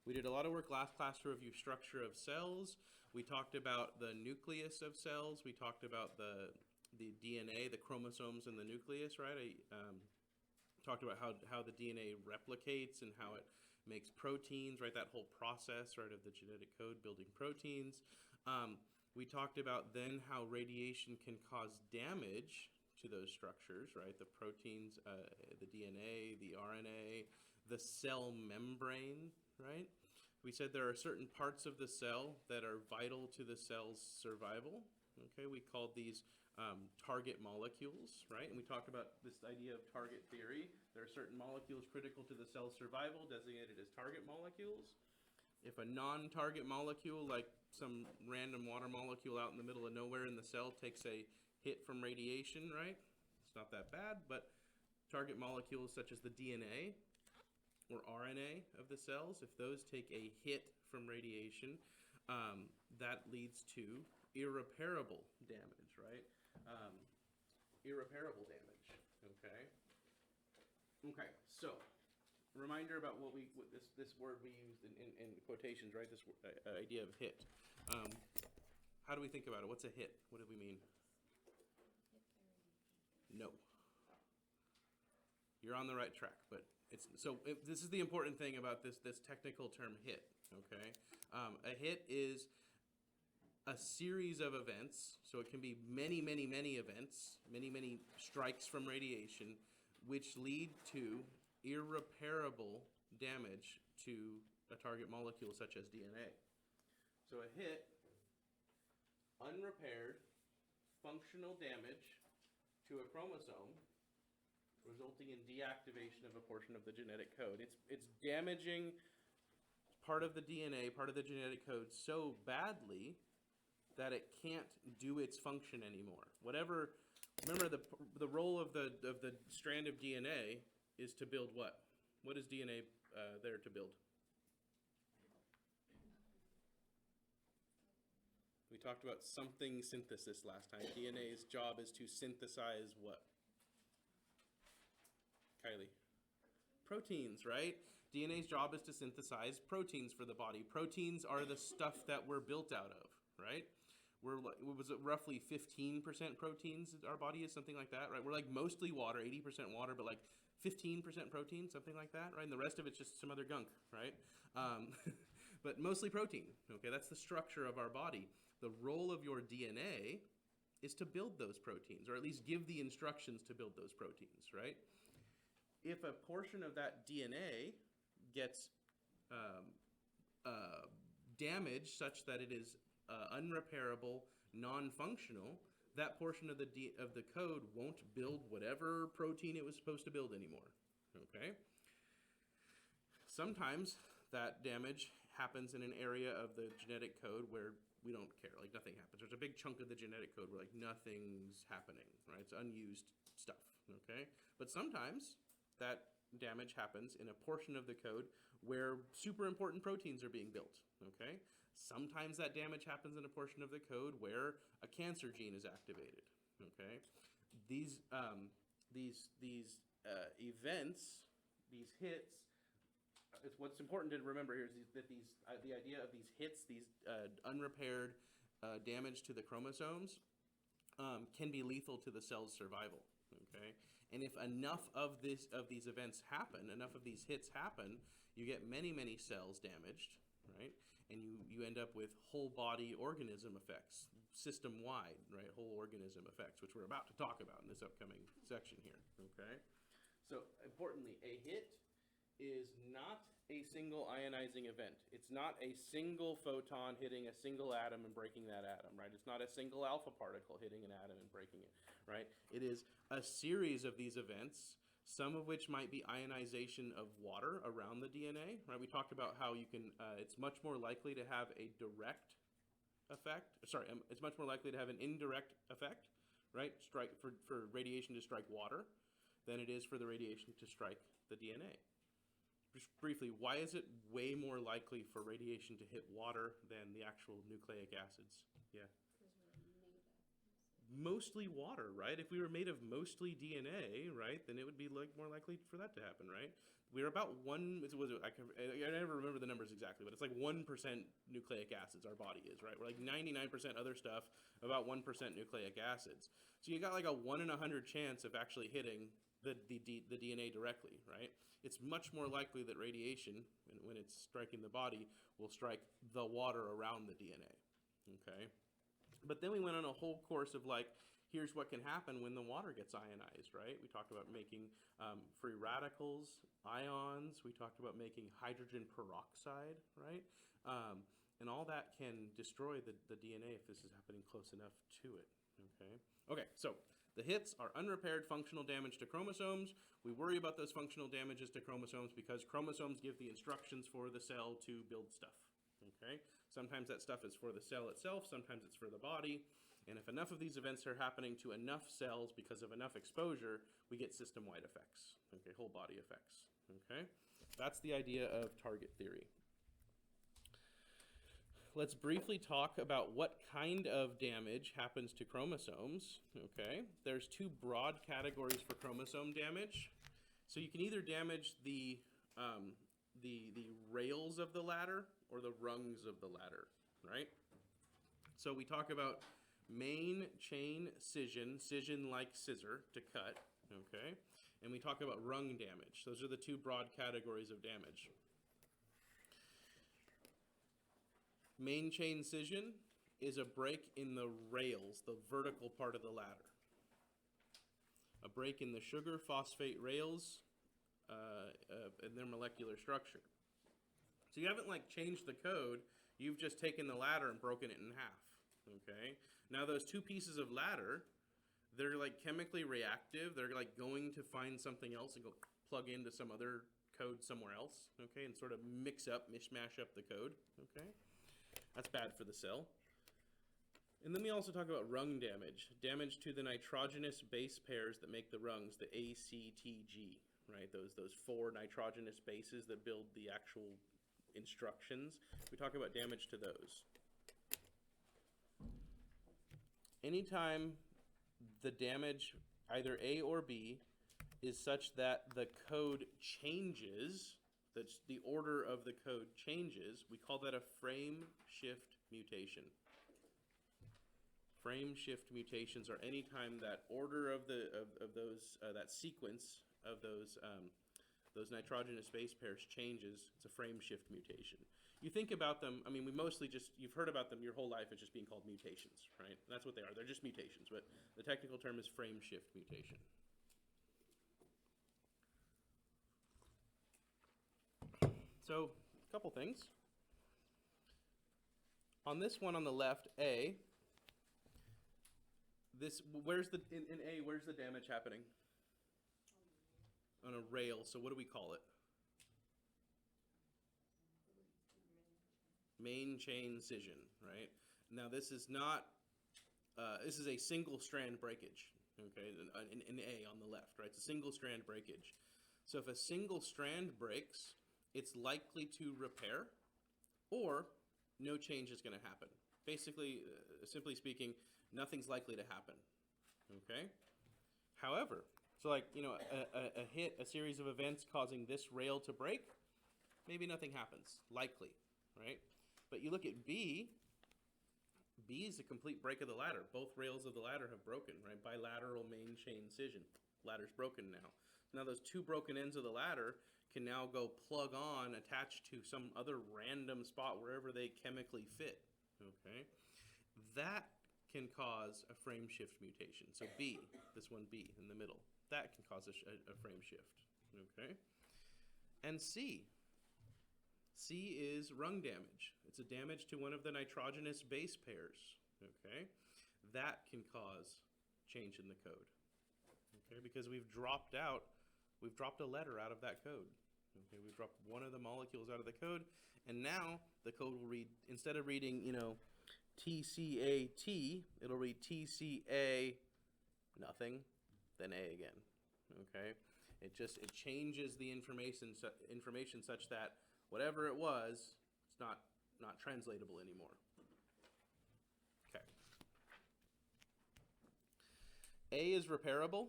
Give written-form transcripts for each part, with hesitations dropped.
We did a lot of work last class to review structure of cells. We talked about the nucleus of cells. We talked about the DNA, the chromosomes in the nucleus, right? I talked about how the DNA replicates and how it makes proteins, right? That whole process, right, of the genetic code building proteins. We talked about then how radiation can cause damage to those structures, right? The proteins, the DNA, the RNA, the cell membrane, right? We said there are certain parts of the cell that are vital to the cell's survival. Okay, we called these target molecules, right? And we talked about this idea of target theory. There are certain molecules critical to the cell's survival, designated as target molecules. If a non-target molecule, like some random water molecule out in the middle of nowhere in the cell, takes a hit from radiation, right? It's not that bad, but target molecules such as the DNA or RNA of the cells, if those take a hit from radiation, that leads to irreparable damage, right? Irreparable damage, okay? Okay, so reminder about what this word we used in quotations, right? This idea of hit. How do we think about it? What's a hit? What do we mean? No. You're on the right track, but this is the important thing about this technical term hit, okay? A hit is a series of events, so it can be many events, many strikes from radiation, which lead to irreparable damage to a target molecule such as DNA. So a hit, unrepaired, functional damage to a chromosome, resulting in deactivation of a portion of the genetic code. It's damaging part of the DNA, part of the genetic code so badly that it can't do its function anymore. Whatever, remember the role of the strand of DNA is to build what? What is DNA there to build? We talked about something synthesis last time. DNA's job is to synthesize what? Kylie? Proteins, right? DNA's job is to synthesize proteins for the body. Proteins are the stuff that we're built out of, right? Was it roughly 15% proteins our body is, something like that, right? We're like mostly water, 80% water, but like 15% protein, something like that, right? And the rest of it's just some other gunk, right? But mostly protein, okay? That's the structure of our body. The role of your DNA is to build those proteins, or at least give the instructions to build those proteins, right? If a portion of that DNA gets damaged such that it is unrepairable, non-functional, that portion of the code won't build whatever protein it was supposed to build anymore. Okay? Sometimes that damage happens in an area of the genetic code where we don't care, like nothing happens. There's a big chunk of the genetic code where like nothing's happening, right? It's unused stuff, okay? But sometimes that damage happens in a portion of the code where super important proteins are being built, okay? Sometimes that damage happens in a portion of the code where a cancer gene is activated, okay? These events, these hits, what's important to remember here is that the idea of these hits, these unrepaired damage to the chromosomes, can be lethal to the cell's survival. Okay, and if enough of these events happen, enough of these hits happen, you get many cells damaged, right? And you end up with whole body organism effects, system wide, right? Whole organism effects, which we're about to talk about in this upcoming section here. Okay, so importantly, a hit is not a single ionizing event. It's not a single photon hitting a single atom and breaking that atom, right? It's not a single alpha particle hitting an atom and breaking it, right? It is a series of these events, some of which might be ionization of water around the DNA, right? We talked about how you can, it's much more likely to have a direct effect, it's much more likely to have an indirect effect, right? For radiation to strike water than it is for the radiation to strike the DNA. Just briefly, why is it way more likely for radiation to hit water than the actual nucleic acids? Yeah. mostly water, right? If we were made of mostly DNA, right, then it would be like more likely for that to happen, right? We're about I never remember the numbers exactly, but it's like 1% nucleic acids our body is, right? We're like 99% other stuff, about 1% nucleic acids. So you got like a 1 in 100 chance of actually hitting the DNA directly, right? It's much more likely that radiation, when it's striking the body, will strike the water around the DNA, okay? But then we went on a whole course of like, here's what can happen when the water gets ionized, right? We talked about making free radicals, ions. We talked about making hydrogen peroxide, right? And all that can destroy the DNA if this is happening close enough to it, okay? Okay, so the hits are unrepaired functional damage to chromosomes. We worry about those functional damages to chromosomes because chromosomes give the instructions for the cell to build stuff, okay? Sometimes that stuff is for the cell itself, sometimes it's for the body. And if enough of these events are happening to enough cells because of enough exposure, we get system-wide effects, okay, whole body effects, okay? That's the idea of target theory. Let's briefly talk about what kind of damage happens to chromosomes, okay? There's two broad categories for chromosome damage. So you can either damage the rails of the ladder or the rungs of the ladder, right? So we talk about main chain scission, scission like scissor to cut, okay? And we talk about rung damage. Those are the two broad categories of damage. Main chain scission is a break in the rails, the vertical part of the ladder. A break in the sugar phosphate rails and their molecular structure. So you haven't like changed the code, you've just taken the ladder and broken it in half, okay? Now those two pieces of ladder, they're like chemically reactive, they're like going to find something else and go plug into some other code somewhere else, okay, and sort of mishmash up the code, okay? That's bad for the cell. And then we also talk about rung damage, damage to the nitrogenous base pairs that make the rungs, the ACTG, right? Those four nitrogenous bases that build the actual instructions. We talk about damage to those. Anytime the damage, either A or B, is such that the code changes, that the order of the code changes, we call that a frame shift mutation. Frame shift mutations are any time that order of those that sequence of those nitrogenous base pairs changes. It's a frame shift mutation. You think about them, I mean, you've heard about them your whole life as just being called mutations, right? That's what they are. They're just mutations, but the technical term is frame shift mutation. So, a couple things. On this one on the left, A, in A, where's the damage happening? On a rail, so what do we call it? Main chain scission, right? Now this is not, this is a single strand breakage, okay, in A on the left, right? It's a single strand breakage. So if a single strand breaks, it's likely to repair, or no change is going to happen. Basically, simply speaking, nothing's likely to happen, okay? However, so like, you know, a series of events causing this rail to break, maybe nothing happens, likely, right? But you look at B, B is a complete break of the ladder. Both rails of the ladder have broken, right? Bilateral main chain scission. Ladder's broken now. Now those two broken ends of the ladder can now go plug on, attached to some other random spot wherever they chemically fit, okay? That can cause a frame shift mutation. So B, this one B in the middle, that can cause a frame shift, okay? And C is rung damage. It's a damage to one of the nitrogenous base pairs, okay? That can cause change in the code, okay? Because we've dropped a letter out of that code, okay? We've dropped one of the molecules out of the code, and now the code will read, instead of reading, you know, TCAT, it'll read TCA nothing, then A again, okay? It changes the information such that whatever it was, it's not translatable anymore. Okay. A is repairable.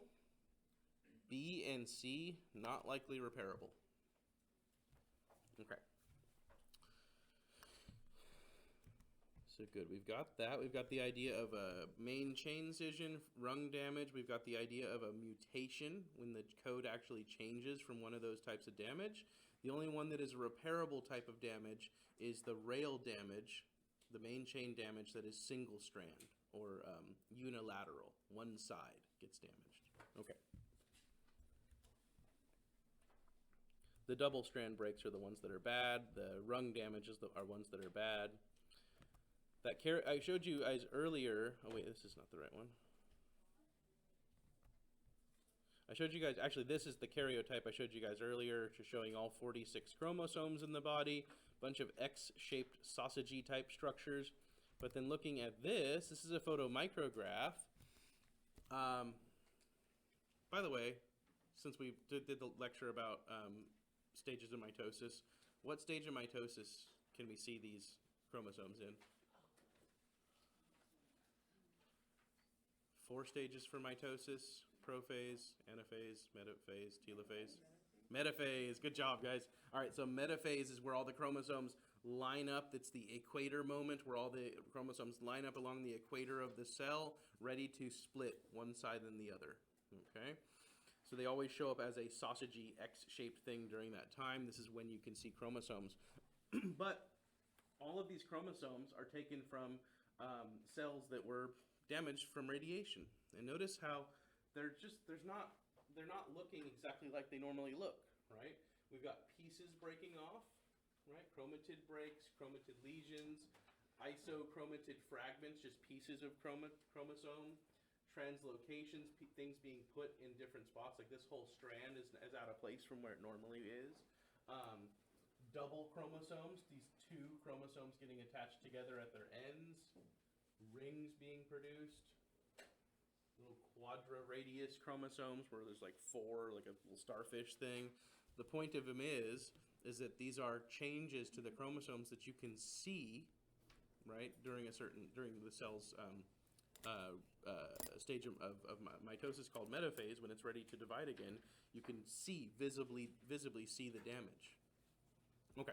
B and C, not likely repairable. Okay. So good, we've got that. We've got the idea of a main chain scission, rung damage. We've got the idea of a mutation when the code actually changes from one of those types of damage. The only one that is a repairable type of damage is the rail damage, the main chain damage that is single strand or unilateral. One side gets damaged. Okay. The double strand breaks are the ones that are bad. The rung damages are ones that are bad. That I showed you guys earlier. Oh wait, this is not the right one. I showed you guys, actually this is the karyotype I showed you guys earlier, just showing all 46 chromosomes in the body, bunch of X-shaped sausagey type structures. But then looking at this is a photomicrograph. By the way, since we did the lecture about stages of mitosis, what stage of mitosis can we see these chromosomes in? 4 stages for mitosis: prophase, anaphase, metaphase, telophase. Metaphase, good job guys. All right, so metaphase is where all the chromosomes line up. It's the equator moment where all the chromosomes line up along the equator of the cell, ready to split one side and the other, okay? So they always show up as a sausagey X-shaped thing during that time. This is when you can see chromosomes. But all of these chromosomes are taken from cells that were damaged from radiation. And notice how they're not looking exactly like they normally look, right? We've got pieces breaking off, right? Chromatid breaks, chromatid lesions, isochromatid fragments, just pieces of chromosome, translocations, things being put in different spots, like this whole strand is out of place from where it normally is. Double chromosomes, these 2 chromosomes getting attached together at their ends, rings being produced, little quadriradius chromosomes where there's like 4, like a little starfish thing. The point of them is that these are changes to the chromosomes that you can see, right, during the cell's stage of mitosis called metaphase. When it's ready to divide again, you can visibly see the damage. Okay.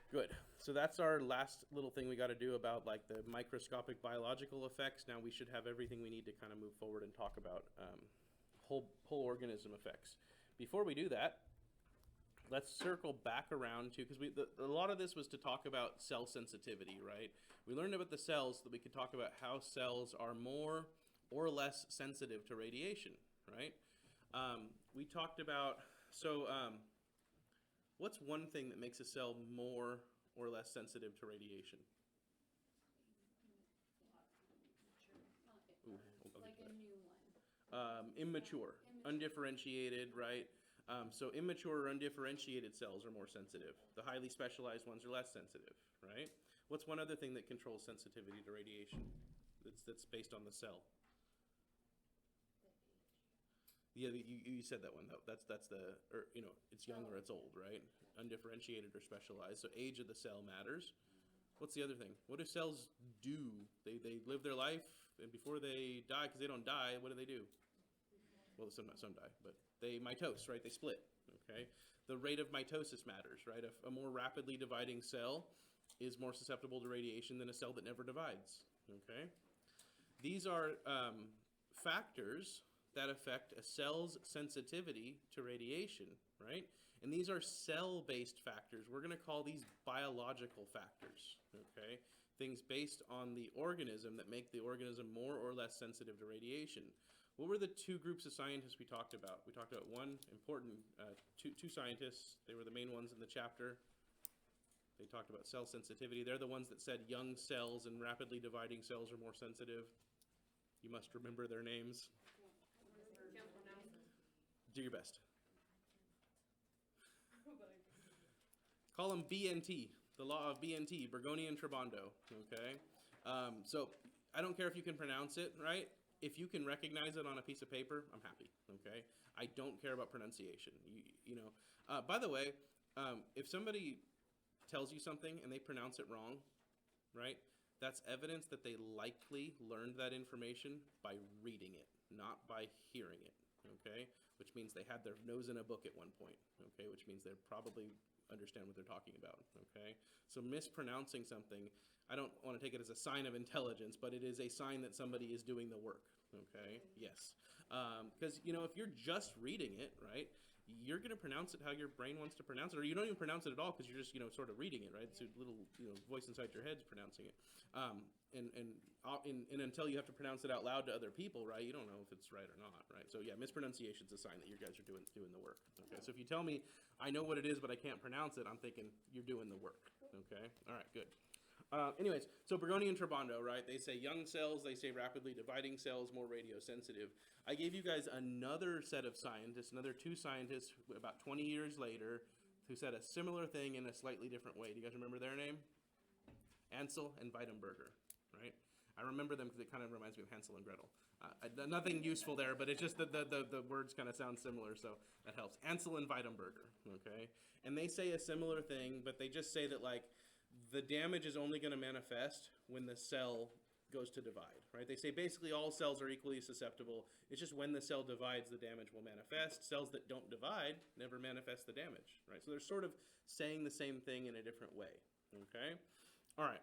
Good. So that's our last little thing we got to do about like the microscopic biological effects. Now we should have everything we need to kind of move forward and talk about whole organism effects. Before we do that, let's circle back around to, because a lot of this was to talk about cell sensitivity, right? We learned about the cells so that we could talk about how cells are more or less sensitive to radiation, right? We talked about, what's one thing that makes a cell more or less sensitive to radiation? Ooh, like a new one. Immature, undifferentiated, right? So immature or undifferentiated cells are more sensitive. The highly specialized ones are less sensitive, right? What's one other thing that controls sensitivity to radiation that's based on the cell? Yeah, you said that one though. That's it's young or it's old, right? Undifferentiated or specialized. So age of the cell matters. What's the other thing? What do cells do? They live their life, and before they die, because they don't die, what do? Well, some die, but they mitose, right? They split. Okay. The rate of mitosis matters, right? A more rapidly dividing cell is more susceptible to radiation than a cell that never divides. Okay. These are factors that affect a cell's sensitivity to radiation, right? And these are cell-based factors. We're going to call these biological factors, okay? Things based on the organism that make the organism more or less sensitive to radiation. What were the 2 groups of scientists we talked about? We talked about one important, two scientists. They were the main ones in the chapter. They talked about cell sensitivity. They're the ones that said young cells and rapidly dividing cells are more sensitive. You must remember their names. Do your best. Call them BNT, the law of BNT, Bergoni and Trabando, okay? So I don't care if you can pronounce it, right? If you can recognize it on a piece of paper, I'm happy, okay? I don't care about pronunciation, By the way, if somebody tells you something and they pronounce it wrong, right? that's evidence that they likely learned that information by reading it, not by hearing it, okay? Which means they had their nose in a book at one point, okay? Which means they probably understand what they're talking about, okay? So mispronouncing something, I don't want to take it as a sign of intelligence, but it is a sign that somebody is doing the work, okay? Yes. Because, you know, if you're just reading it, right, you're going to pronounce it how your brain wants to pronounce it, or you don't even pronounce it at all because you're just, you know, sort of reading it, right? It's a little, you know, voice inside your head's pronouncing it. And until you have to pronounce it out loud to other people, right, you don't know if it's right or not, right? So yeah, mispronunciation's a sign that you guys are doing the work, okay? So if you tell me, I know what it is, but I can't pronounce it, I'm thinking you're doing the work, okay? All right, good. Anyways, so Bergoni and Trabando, right? They say young cells, they say rapidly dividing cells, more radiosensitive. I gave you guys another set of scientists, another two scientists about 20 years later who said a similar thing in a slightly different way. Do you guys remember their name? Ansel and Weidenberger, right? I remember them because it kind of reminds me of Hansel and Gretel. Nothing useful there, but it's just the words kind of sound similar, so that helps. Ansel and Weidenberger, okay? And they say a similar thing, but they just say that, like, the damage is only going to manifest when the cell goes to divide, right? They say basically all cells are equally susceptible. It's just when the cell divides, the damage will manifest. Cells that don't divide never manifest the damage, right? So they're sort of saying the same thing in a different way, okay? All right,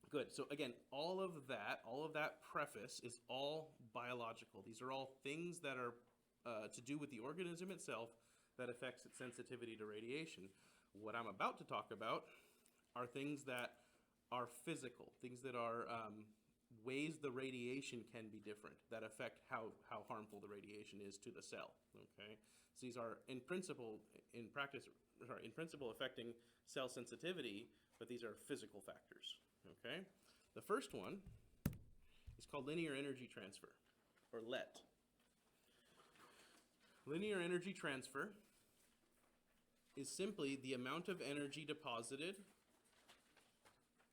good. So again, all of that preface is all biological. These are all things that are to do with the organism itself that affects its sensitivity to radiation. What I'm about to talk about are things that are physical, things that are ways the radiation can be different that affect how harmful the radiation is to the cell, okay? So these are in principle affecting cell sensitivity, but these are physical factors, okay? The first one is called linear energy transfer, or LET. Linear energy transfer is simply the amount of energy deposited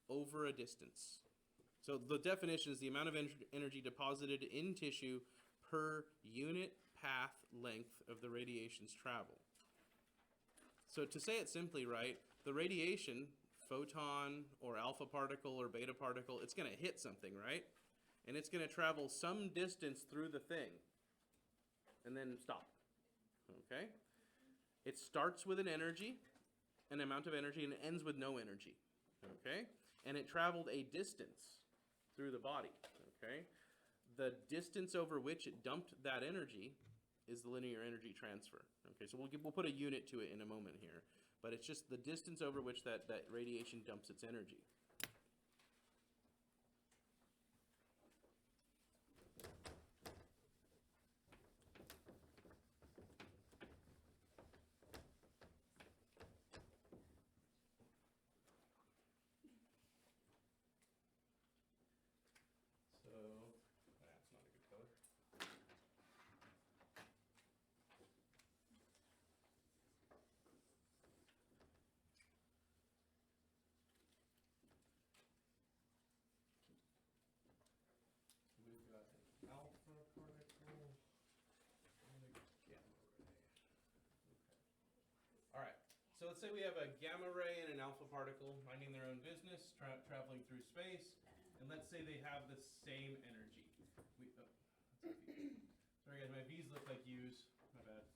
over a distance. So the definition is the amount of energy deposited in tissue per unit path length of the radiation's travel. So to say it simply, right, the radiation, photon or alpha particle or beta particle, it's going to hit something, right? And it's going to travel some distance through the thing and then stop, okay? It starts with an energy, an amount of energy, and it ends with no energy, okay? And it traveled a distance through the body, okay? The distance over which it dumped that energy is the linear energy transfer, okay? So we'll put a unit to it in a moment here, but it's just the distance over which that radiation dumps its energy. So let's say we have a gamma ray and an alpha particle minding their own business, traveling through space, and let's say they have the same energy. Sorry guys, my V's look like U's. My bad.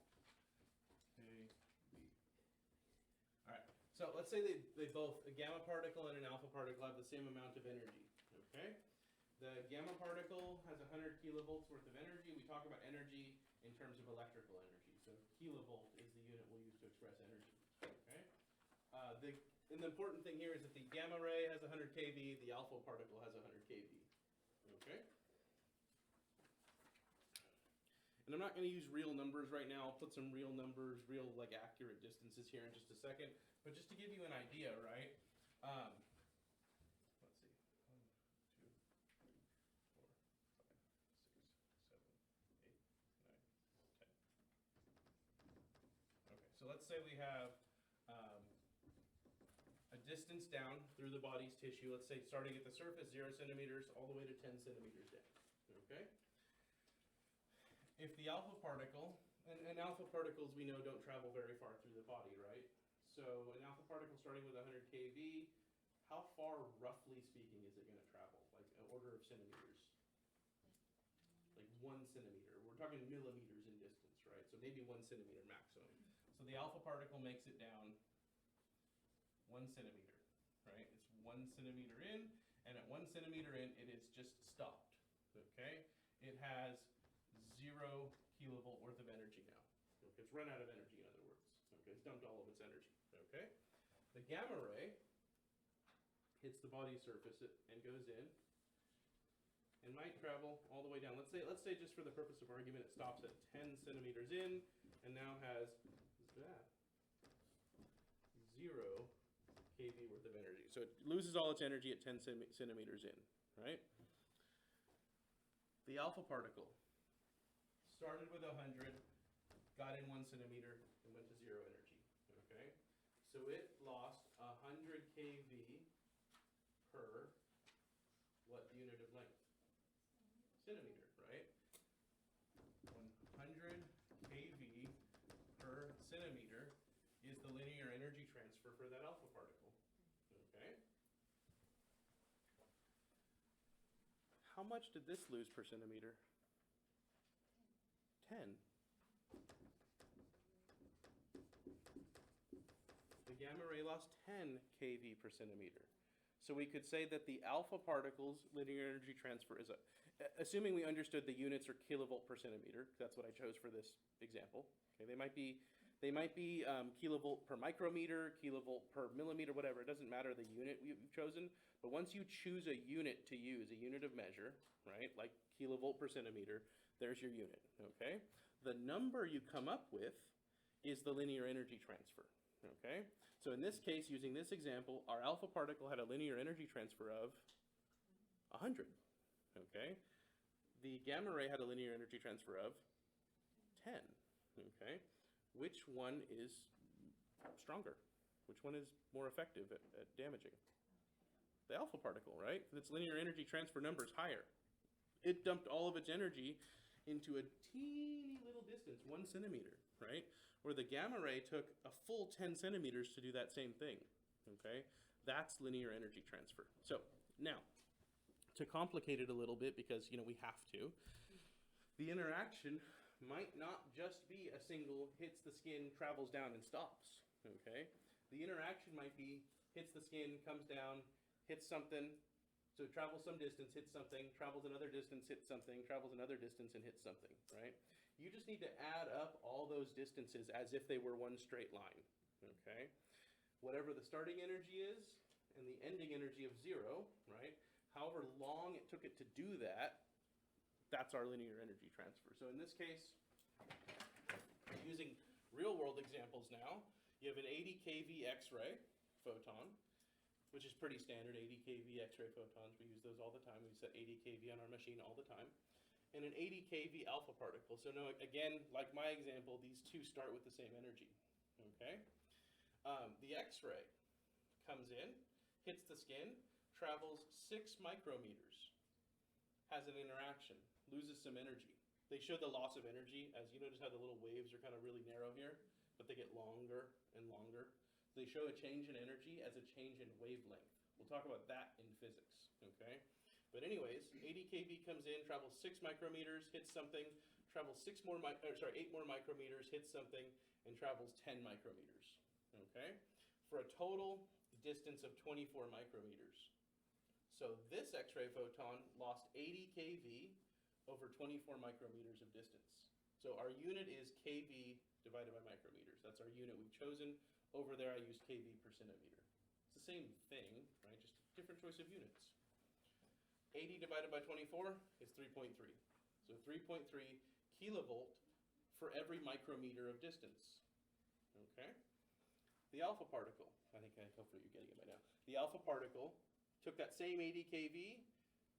A, B. All right. So let's say they both, a gamma particle and an alpha particle, have the same amount of energy. Okay. The gamma particle has 100 kilovolts worth of energy. We talk about energy in terms of electrical energy. So kilovolt is the unit we'll use to express energy. Okay. And the important thing here is that the gamma ray has 100 kV, the alpha particle has 100 kV. Okay. And I'm not going to use real numbers right now. I'll put some real numbers, real like accurate distances here in just a second. But just to give you an idea, right? Let's see. 1, 2, 3, 4, 5, 6, 7, 8, 9, 10. Okay, so let's say we have a distance down through the body's tissue. Let's say starting at the surface, 0 centimeters, all the way to 10 centimeters down. Okay. If the alpha particle, and alpha particles we know don't travel very far through the body, right? So an alpha particle starting with 100 kV, how far, roughly speaking, is it going to travel? Like an order of centimeters? Like 1 centimeter. We're talking millimeters in distance, right? So maybe 1 centimeter maximum. So the alpha particle makes it down 1 centimeter, right? It's 1 centimeter in, and at 1 centimeter in, it is just stopped, okay? It has 0 kilovolt worth of energy now. Okay, it's run out of energy, in other words. Okay, it's dumped all of its energy, okay? The gamma ray hits the body surface and goes in and might travel all the way down. Let's say just for the purpose of argument, it stops at 10 centimeters in and now has that 0 kV worth of energy. So it loses all its energy at 10 centimeters in, right? The alpha particle started with 100, got in 1 centimeter, and went to 0 energy, okay? So it lost 100 kV per what unit of length? Centimeter, right? 100 kV per centimeter is the linear energy transfer for that alpha particle, okay? How much did this lose per centimeter? 10. The gamma ray lost 10 kV per centimeter. So we could say that the alpha particle's linear energy transfer is assuming we understood the units are kilovolt per centimeter, that's what I chose for this example. Okay, they might be kilovolt per micrometer, kilovolt per millimeter, whatever. It doesn't matter the unit you've chosen. But once you choose a unit to use, a unit of measure, right, like kilovolt per centimeter, there's your unit, okay? The number you come up with is the linear energy transfer, okay? So in this case, using this example, our alpha particle had a linear energy transfer of 100, okay? The gamma ray had a linear energy transfer of 10, okay? Which one is stronger? Which one is more effective at damaging? The alpha particle, right? Its linear energy transfer number is higher. It dumped all of its energy into a teeny little distance, 1 centimeter, right? Where the gamma ray took a full 10 centimeters to do that same thing, okay? That's linear energy transfer. So now, to complicate it a little bit, because we have to, the interaction might not just be a single hits the skin, travels down, and stops, okay? The interaction might be hits the skin, comes down, hits something, so it travels some distance, hits something, travels another distance, hits something, travels another distance, and hits something, right? You just need to add up all those distances as if they were one straight line, okay? Whatever the starting energy is and the ending energy of 0, right? However long it took it to do that, that's our linear energy transfer. So in this case, using real-world examples now, you have an 80 kV X-ray photon, which is pretty standard, 80 kV X-ray photons. We use those all the time. We set 80 kV on our machine all the time. And an 80 kV alpha particle. So now, again, like my example, these two start with the same energy, okay? The X-ray comes in, hits the skin, travels 6 micrometers, has an interaction, loses some energy. They show the loss of energy, as you notice how the little waves are kind of really narrow here, but they get longer and longer. They show a change in energy as a change in wavelength. We'll talk about that in physics, okay? But anyways, 80 kV comes in, travels 6 micrometers, hits something, travels 8 more micrometers, hits something, and travels 10 micrometers, okay? For a total distance of 24 micrometers. So this X-ray photon lost 80 kV over 24 micrometers of distance. So our unit is kV divided by micrometers. That's our unit we've chosen. Over there I used kV per centimeter. It's the same thing, right? Just a different choice of units. 80 divided by 24 is 3.3. So 3.3 kilovolt for every micrometer of distance, okay? The alpha particle, hopefully you're getting it by now. The alpha particle took that same 80 kV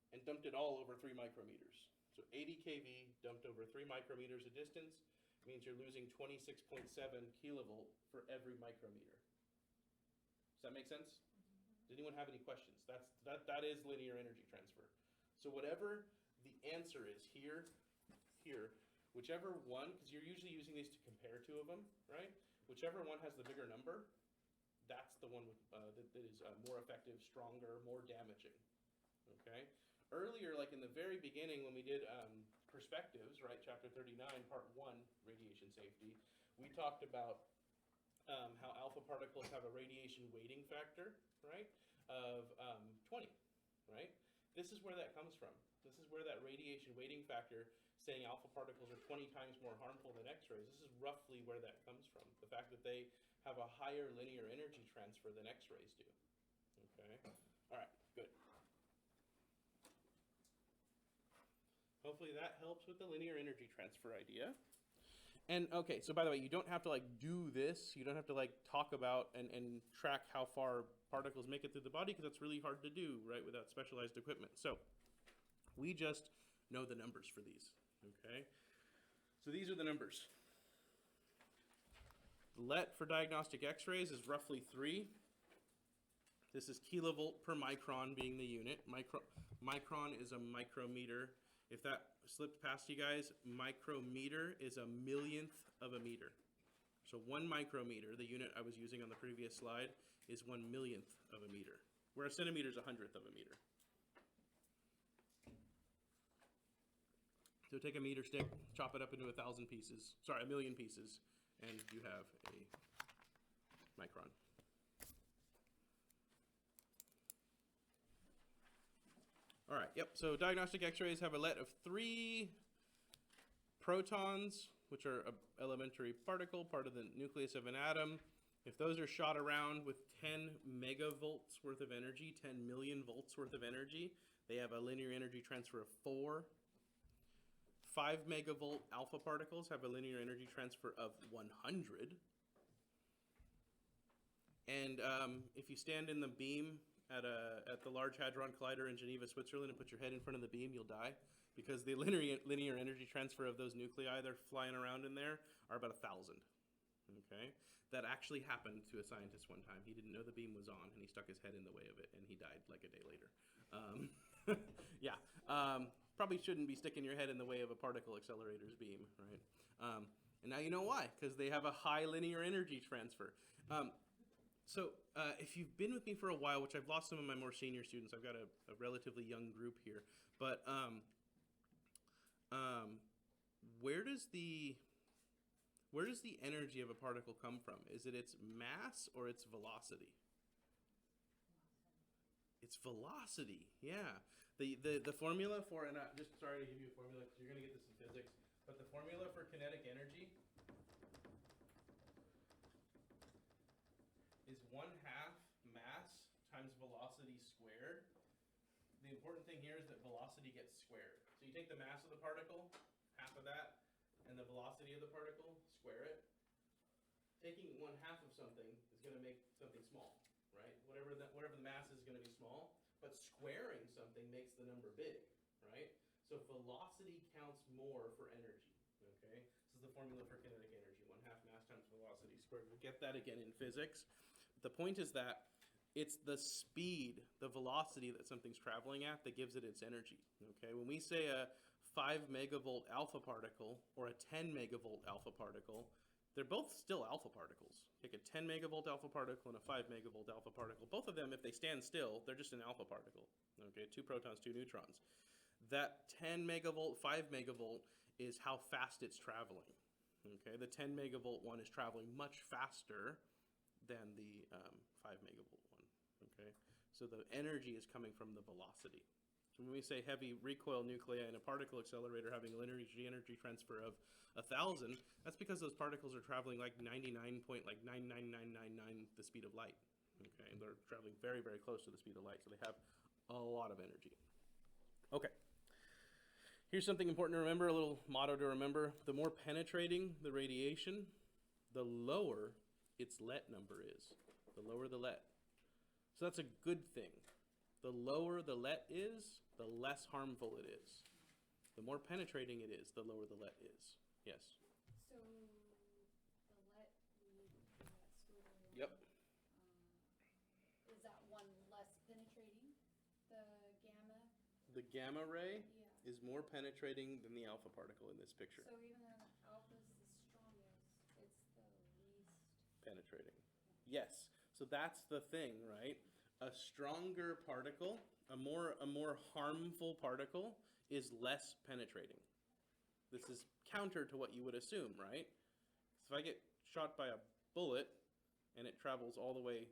and dumped it all over 3 micrometers. So 80 kV dumped over 3 micrometers of distance means you're losing 26.7 kilovolt for every micrometer. Does that make sense? Does anyone have any questions? That is linear energy transfer. So whatever the answer is here, whichever one, because you're usually using these to compare two of them, right? Whichever one has the bigger number, that's the one with, that is more effective, stronger, more damaging. Okay? Earlier, like in the very beginning when we did perspectives, right, Chapter 39, Part 1, radiation safety, we talked about how alpha particles have a radiation weighting factor, right, of 20, right? This is where that comes from. This is where that radiation weighting factor saying alpha particles are 20 times more harmful than X-rays. This is roughly where that comes from. The fact that they have a higher linear energy transfer than X-rays do. Okay? All right, good. Hopefully that helps with the linear energy transfer idea. And okay, so by the way, you don't have to like do this. You don't have to like talk about and track how far particles make it through the body because that's really hard to do, right, without specialized equipment. So we just know the numbers for these, okay? So these are the numbers. Let for diagnostic X-rays is roughly 3. This is kilovolt per micron being the unit. Micron is a micrometer. If that slipped past you guys, micrometer is a millionth of a meter. So 1 micrometer, the unit I was using on the previous slide, is 1 millionth of a meter, where a centimeter is a hundredth of a meter. So take a meter stick, chop it up into 1,000 pieces, sorry, 1 million pieces, and you have a micron. All right, yep, so diagnostic X-rays have a let of 3 protons, which are an elementary particle, part of the nucleus of an atom. If those are shot around with 10 megavolts worth of energy, 10 million volts worth of energy, they have a linear energy transfer of 4. 5 megavolt alpha particles have a linear energy transfer of 100. And if you stand in the beam at the Large Hadron Collider in Geneva, Switzerland, and put your head in front of the beam, you'll die. Because the linear energy transfer of those nuclei that are flying around in there are about 1,000. Okay? That actually happened to a scientist one time. He didn't know the beam was on, and he stuck his head in the way of it, and he died like a day later. Yeah. Probably shouldn't be sticking your head in the way of a particle accelerator's beam, right? And now you know why, because they have a high linear energy transfer. So if you've been with me for a while, which I've lost some of my more senior students, I've got a relatively young group here, but where does the energy of a particle come from? Is it its mass or its velocity? It's velocity, yeah. The formula for, and just sorry to give you a formula because you're going to get this in physics, but the formula for kinetic energy is 1/2 mass times velocity squared. The important thing here is that velocity gets squared. So you take the mass of the particle, half of that, and the velocity of the particle, square it. Taking 1/2 of something is going to make something small, right? Whatever the mass is going to be small, but squaring something makes the number big, right? So velocity counts more for energy, okay? This is the formula for kinetic energy, 1/2 mass times velocity squared. We'll get that again in physics. The point is that it's the speed, the velocity that something's traveling at that gives it its energy, okay? When we say a 5 megavolt alpha particle or a 10 megavolt alpha particle, they're both still alpha particles. Take a 10 megavolt alpha particle and a 5 megavolt alpha particle. Both of them, if they stand still, they're just an alpha particle. Okay, 2 protons, 2 neutrons. That 10 megavolt, 5 megavolt is how fast it's traveling. Okay, the 10 megavolt one is traveling much faster than the 5 megavolt one. Okay, so the energy is coming from the velocity. So when we say heavy recoil nuclei in a particle accelerator having a linear energy transfer of 1,000, that's because those particles are traveling like 99.99999 the speed of light. Okay, and they're traveling very, very close to the speed of light, so they have a lot of energy. Okay, here's something important to remember, a little motto to remember. The more penetrating the radiation, the lower its let number is. The lower the let. So that's a good thing. The lower the let is, the less harmful it is. The more penetrating it is, the lower the let is. Yes? So the let we Yep. is that one less penetrating? The gamma? The gamma ray Yeah. is more penetrating than the alpha particle in this picture. So even though the alpha is the strongest, it's the least. Penetrating. Yes. So that's the thing, right? A stronger particle, a more harmful particle is less penetrating. This is counter to what you would assume, right? So if I get shot by a bullet and it travels all the way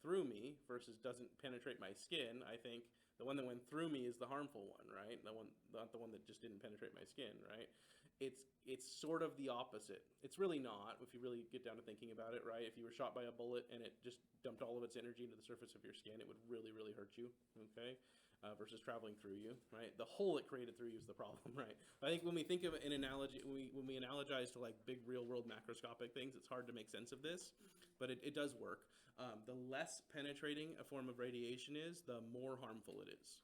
through me versus doesn't penetrate my skin, I think the one that went through me is the harmful one, right? Not the one that just didn't penetrate my skin, right? It's sort of the opposite. It's really not, if you really get down to thinking about it, right? If you were shot by a bullet and it just dumped all of its energy into the surface of your skin, it would really, really hurt you, okay? Versus traveling through you, right? The hole it created through you is the problem, right? I think when we think of an analogy, when we analogize to like big real-world macroscopic things, it's hard to make sense of this, but it does work. The less penetrating a form of radiation is, the more harmful it is.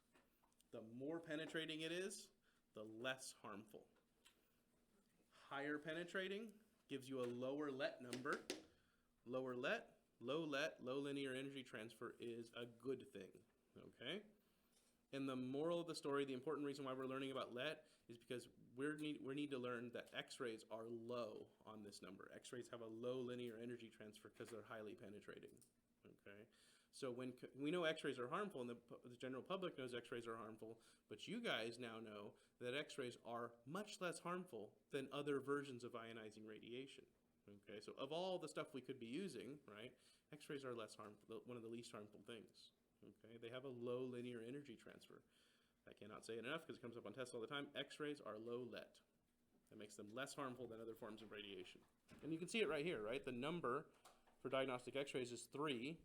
The more penetrating it is, the less harmful. Higher penetrating gives you a lower LET number. Lower LET, low linear energy transfer is a good thing, okay? And the moral of the story, the important reason why we're learning about LET is because we need to learn that X-rays are low on this number. X-rays have a low linear energy transfer because they're highly penetrating, okay? So when we know X-rays are harmful, and the general public knows X-rays are harmful, but you guys now know that X-rays are much less harmful than other versions of ionizing radiation. Okay, so of all the stuff we could be using, right, X-rays are less harmful, one of the least harmful things. Okay, they have a low linear energy transfer. I cannot say it enough because it comes up on tests all the time. X-rays are low LET. That makes them less harmful than other forms of radiation. And you can see it right here, right? The number for diagnostic X-rays is 3.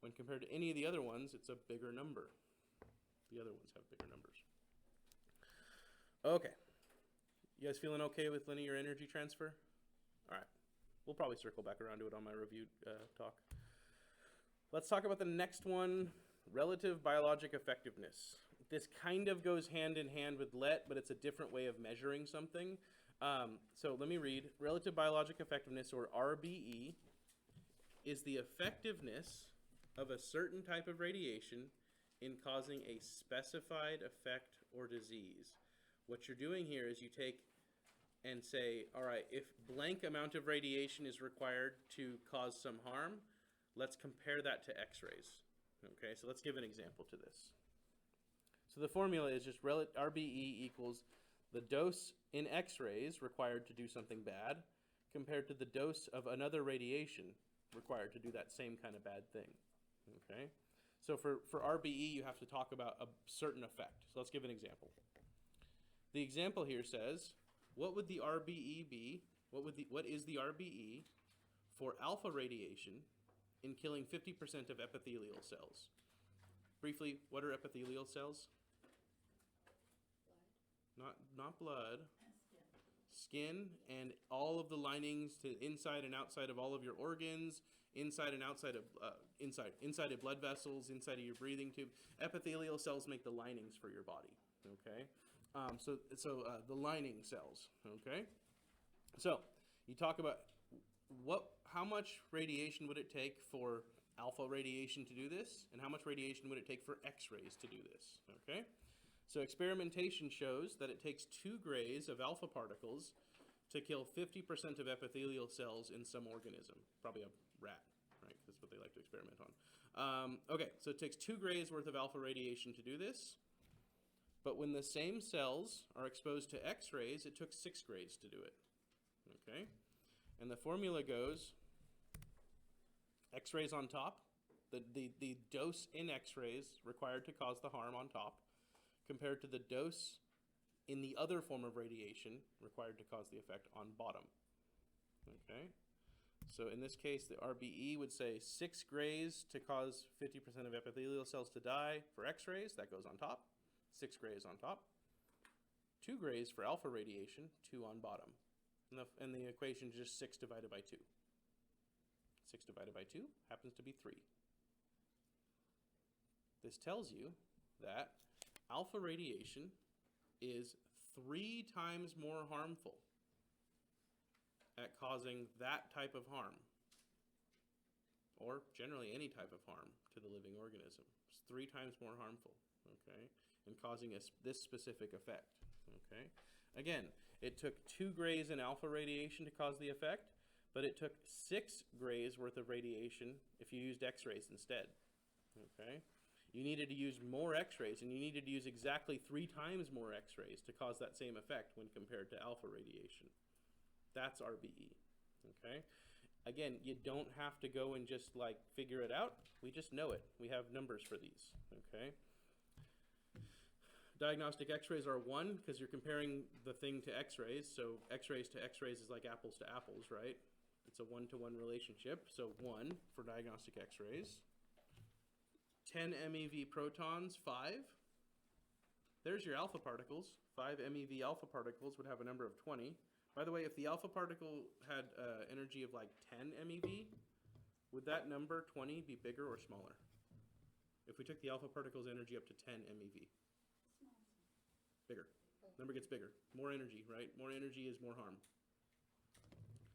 When compared to any of the other ones, it's a bigger number. The other ones have bigger numbers. Okay. You guys feeling okay with linear energy transfer? All right. We'll probably circle back around to it on my review talk. Let's talk about the next one, relative biologic effectiveness. This kind of goes hand in hand with LET, but it's a different way of measuring something. So let me read. Relative biologic effectiveness, or RBE, is the effectiveness of a certain type of radiation in causing a specified effect or disease. What you're doing here is you take and say, all right, if blank amount of radiation is required to cause some harm, let's compare that to X-rays. Okay, so let's give an example to this. So the formula is just RBE equals the dose in X-rays required to do something bad compared to the dose of another radiation required to do that same kind of bad thing. Okay, so for RBE, you have to talk about a certain effect. So let's give an example. The example here says, what would the RBE be? What is the RBE for alpha radiation in killing 50% of epithelial cells? Briefly, what are epithelial cells? Blood. Not blood. Skin and all of the linings to inside and outside of all of your organs, inside and outside of inside of blood vessels, inside of your breathing tube. Epithelial cells make the linings for your body. Okay, so the lining cells. Okay, so you talk about how much radiation would it take for alpha radiation to do this, and how much radiation would it take for X-rays to do this? Okay. So experimentation shows that it takes 2 grays of alpha particles to kill 50% of epithelial cells in some organism, probably a rat, right? That's what they like to experiment on. Okay, so it takes 2 grays worth of alpha radiation to do this, but when the same cells are exposed to X-rays, it took 6 grays to do it, okay? And the formula goes, X-rays on top, the dose in X-rays required to cause the harm on top, compared to the dose in the other form of radiation required to cause the effect on bottom. Okay, so in this case, the RBE would say 6 grays to cause 50% of epithelial cells to die for X-rays, that goes on top, 6 grays on top, 2 grays for alpha radiation, 2 on bottom. And the equation is just 6 divided by 2. 6 divided by 2 happens to be 3. This tells you that alpha radiation is 3 times more harmful at causing that type of harm, or generally any type of harm to the living organism. It's 3 times more harmful, okay, and causing this specific effect, okay. Again, it took 2 grays in alpha radiation to cause the effect, but it took 6 grays worth of radiation if you used X-rays instead. Okay? You needed to use more X-rays, and you needed to use exactly 3 times more X-rays to cause that same effect when compared to alpha radiation. That's RBE. Okay? Again, you don't have to go and just like figure it out. We just know it. We have numbers for these. Okay? Diagnostic X-rays are 1 because you're comparing the thing to X-rays. So X-rays to X-rays is like apples to apples, right? It's a 1-to-1 relationship. So 1 for diagnostic X-rays. 10 MeV protons, 5. There's your alpha particles. 5 MeV alpha particles would have a number of 20. By the way, if the alpha particle had energy of like 10 MeV, would that number 20 be bigger or smaller? If we took the alpha particle's energy up to 10 MeV. Bigger. Number gets bigger. More energy, right? More energy is more harm.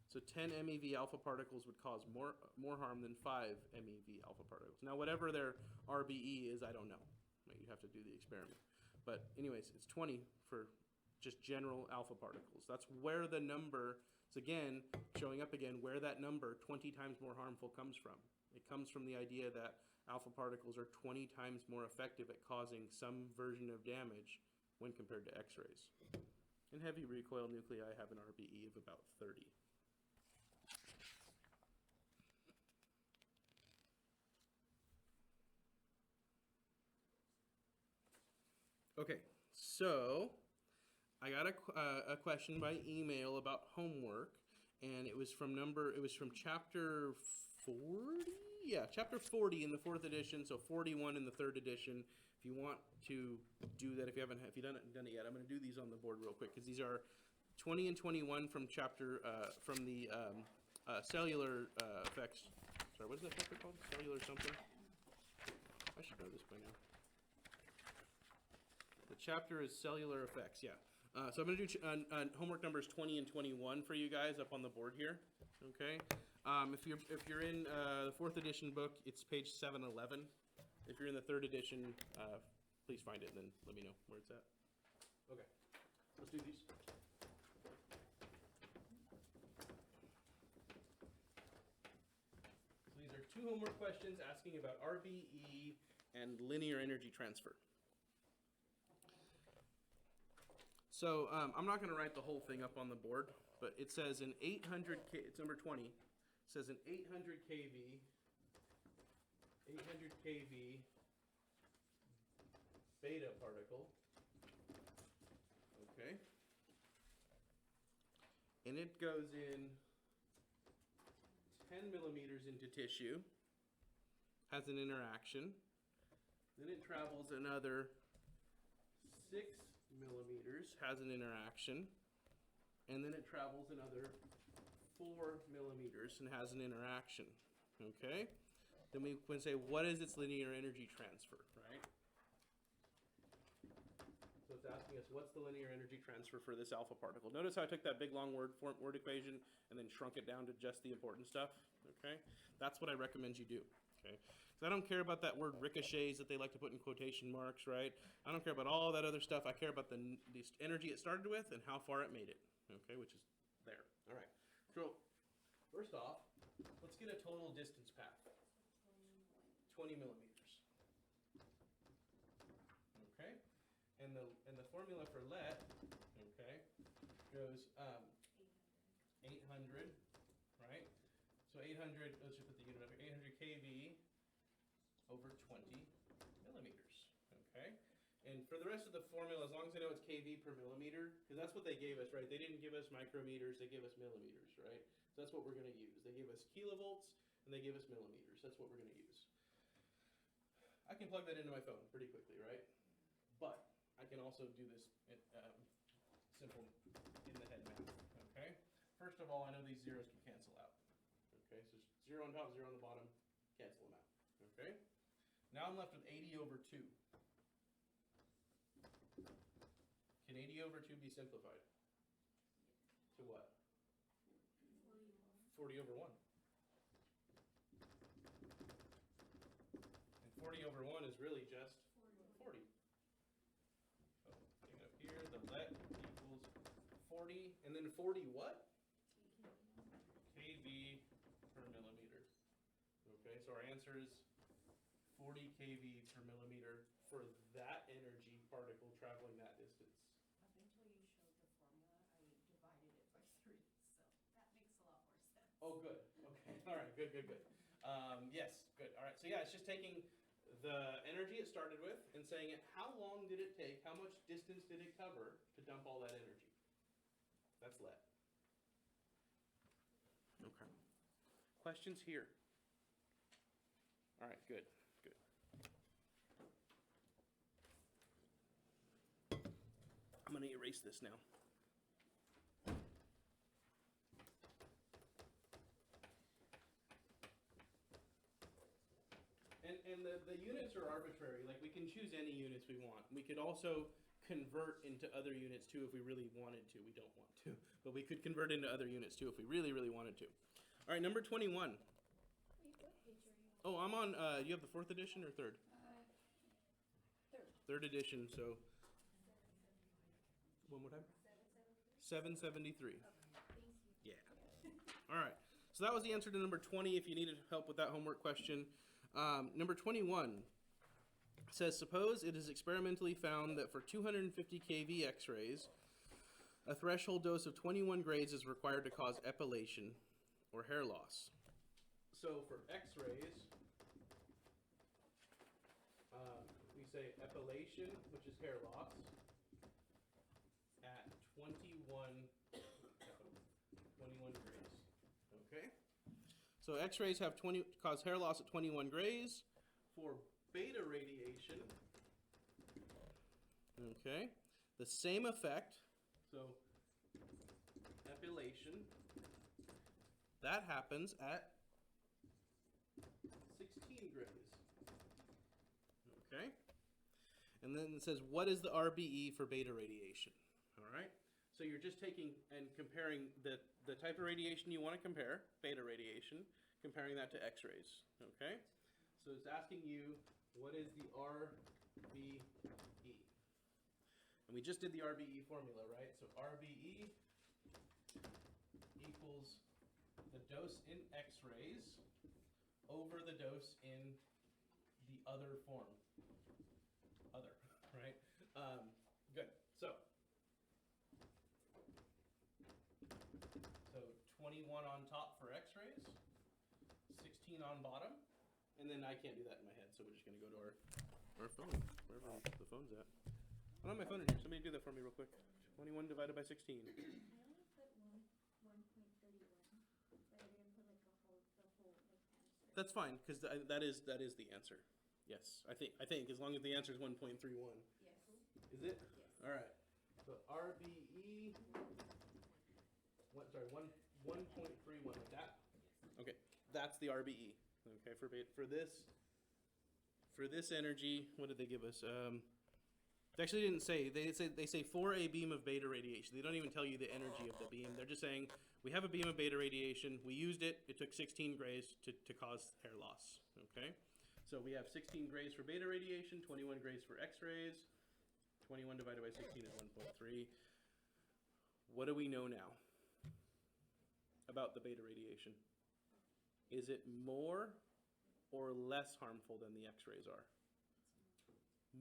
So 10 MeV alpha particles would cause more harm than 5 MeV alpha particles. Now, whatever their RBE is, I don't know. You have to do the experiment. But anyways, it's 20 for just general alpha particles. That's where the number is, again, showing up again, where that number 20 times more harmful comes from. It comes from the idea that alpha particles are 20 times more effective at causing some version of damage when compared to X-rays. And heavy recoil nuclei have an RBE of about 30. Okay, so I got a question by email about homework, and it was from chapter 40? Yeah, chapter 40 in the 4th edition, so 41 in the 3rd edition. If you want to do that, if you done it yet, I'm going to do these on the board real quick, because these are 20 and 21 from the cellular effects. Sorry, what is that chapter called? Cellular something? I should know this by now. The chapter is cellular effects, yeah. So I'm going to do homework numbers 20 and 21 for you guys up on the board here. Okay. If you're in the 4th edition book, it's page 711. If you're in the 3rd edition, please find it and then let me know where it's at. Okay. Let's do these. So these are 2 homework questions asking about RBE and linear energy transfer. So I'm not going to write the whole thing up on the board, but it says an 800 K. It's number 20. It says an 800 kV beta particle. Okay. And it goes in 10 millimeters into tissue, has an interaction. Then it travels another 6 millimeters, has an interaction, and then it travels another 4 millimeters and has an interaction. Okay? Then we can say, what is its linear energy transfer, right? So it's asking us, what's the linear energy transfer for this alpha particle? Notice how I took that big long word equation and then shrunk it down to just the important stuff. Okay? That's what I recommend you do. Okay? So I don't care about that word ricochets that they like to put in quotation marks, right? I don't care about all that other stuff. I care about the energy it started with and how far it made it, okay, which is there. All right. So first off, let's get a total distance path. 20 millimeters. Okay. And the formula for let, okay, goes 800, right? So 800. Let's just put the unit up here. 800 kV. Over 20 millimeters, okay? And for the rest of the formula, as long as I know it's kV per millimeter, because that's what they gave us, right? They didn't give us micrometers, they gave us millimeters, right? So that's what we're going to use. They gave us kilovolts, and they gave us millimeters. That's what we're going to use. I can plug that into my phone pretty quickly, right? But I can also do this simple in-the-head math, okay? First of all, I know these zeros can cancel out, okay? So 0 on top, 0 on the bottom, cancel them out, okay? Now I'm left with 80 over 2. Can 80 over 2 be simplified? To what? 40 over 1. And 40 over 1 is really just 40. So thing up here, the let equals 40, and then 40 what? kV so our answer is 40 kV per millimeter for that energy particle traveling that distance. Up until you showed the formula, I divided it by 3, so that makes a lot more sense. Oh, good. Okay. All right. Good. Yes. Good. All right. So yeah, it's just taking the energy it started with and saying it, how long did it take? How much distance did it cover to dump all that energy? That's lead. Okay. Questions here? All right. Good. I'm going to erase this now. And the units are arbitrary. Like, we can choose any units we want. We could also convert into other units too if we really wanted to. We don't want to, but we could convert into other units too if we really, really wanted to. All right, number 21. Wait, what page are you on? Oh, I'm on, you have the 4th edition or 3rd? Third. 3rd edition, so. One more time? 773. Thank you. Yeah. All right. So that was the answer to number 20 if you needed help with that homework question. Number 21 says, suppose it is experimentally found that for 250 kV X-rays, a threshold dose of 21 grays is required to cause epilation or hair loss. So for X-rays, we say epilation, which is hair loss, at 21 grays. Okay? So X-rays have cause hair loss at 21 grays. For beta radiation, okay, the same effect, so epilation, that happens at 16 grays. Okay? And then it says, what is the RBE for beta radiation? All right? So you're just taking and comparing the type of radiation you want to compare, beta radiation, comparing that to X-rays. Okay? So it's asking you, what is the RBE? And we just did the RBE formula, right? So RBE equals the dose in X-rays over the dose in the other form. Other, right? Good. So 21 on top for X-rays, 16 on bottom, and then I can't do that in my head, so we're just going to go to our phone, wherever the phone's at. I don't have my phone in here. Somebody do that for me real quick. 21 divided by 16. I only put 1.31, but I didn't put like the whole answer. That's fine, because that is the answer. Yes, I think as long as the answer is 1.31. Yes. Is it? Yes. All right. So RBE. 1.31 like that. Okay, that's the RBE. Okay, for this energy, what did they give us? They actually didn't say. They say for a beam of beta radiation. They don't even tell you the energy of the beam. They're just saying we have a beam of beta radiation. We used it. It took 16 grays to cause hair loss. Okay, so we have 16 grays for beta radiation, 21 grays for X-rays. 21 divided by 16 is 1.3. What do we know now about the beta radiation? Is it more or less harmful than the X-rays are?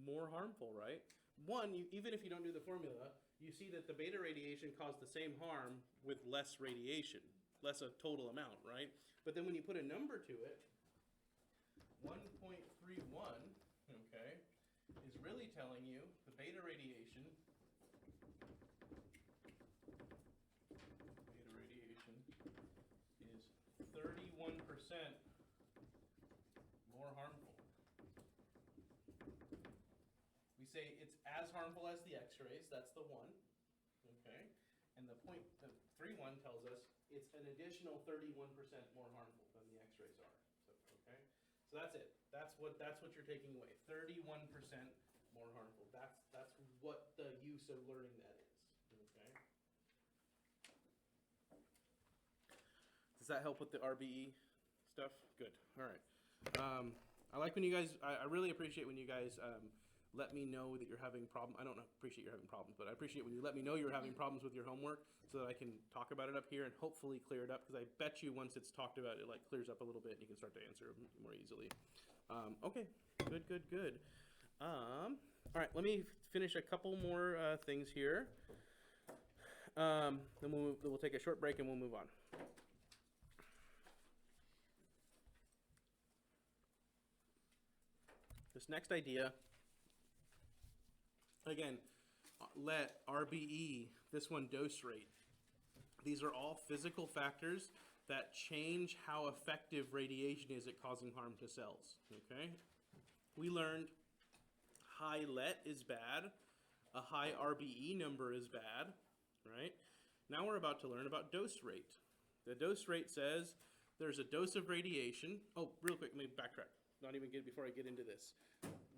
More harmful, right? One, even if you don't do the formula, you see that the beta radiation caused the same harm with less radiation, less a total amount, right? But then when you put a number to it, 1.31, okay, is really telling you the beta radiation is 31% more harmful. We say it's as harmful as the X-rays, that's the 1, okay? And the 0.31 tells us it's an additional 31% more harmful than the X-rays are. So, okay? So that's it. That's what you're taking away. 31% more harmful. That's what the use of learning that is. Okay? Does that help with the RBE stuff? Good. All right. I like when you guys, I really appreciate when you guys let me know that you're having problems. I don't appreciate you're having problems, but I appreciate when you let me know you're having problems with your homework so that I can talk about it up here and hopefully clear it up, because I bet you once it's talked about, it like clears up a little bit and you can start to answer more easily. Okay, good. All right, let me finish a couple more things here. Then we'll take a short break and we'll move on. This next idea, again, let RBE, this one dose rate. These are all physical factors that change how effective radiation is at causing harm to cells, okay? We learned high let is bad, a high RBE number is bad, right? Now we're about to learn about dose rate. The dose rate says there's a dose of radiation. Oh, real quick, let me backtrack. Not even get before I get into this.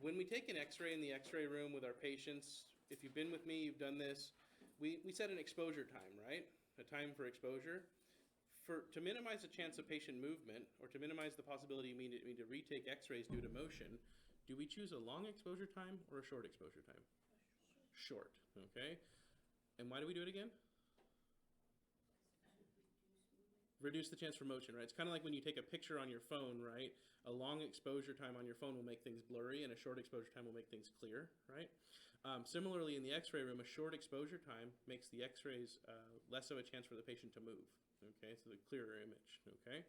When we take an x-ray in the x-ray room with our patients, if you've been with me, you've done this, we set an exposure time, right? A time for exposure. To minimize the chance of patient movement, or to minimize the possibility you need to retake x-rays due to motion, do we choose a long exposure time or a short exposure time? Short, okay? And why do we do it again? Reduce the chance for motion, right? It's kind of like when you take a picture on your phone, right? A long exposure time on your phone will make things blurry, and a short exposure time will make things clear, right? Similarly, in the x-ray room, a short exposure time makes the x-rays less of a chance for the patient to move, okay? So the clearer image, okay?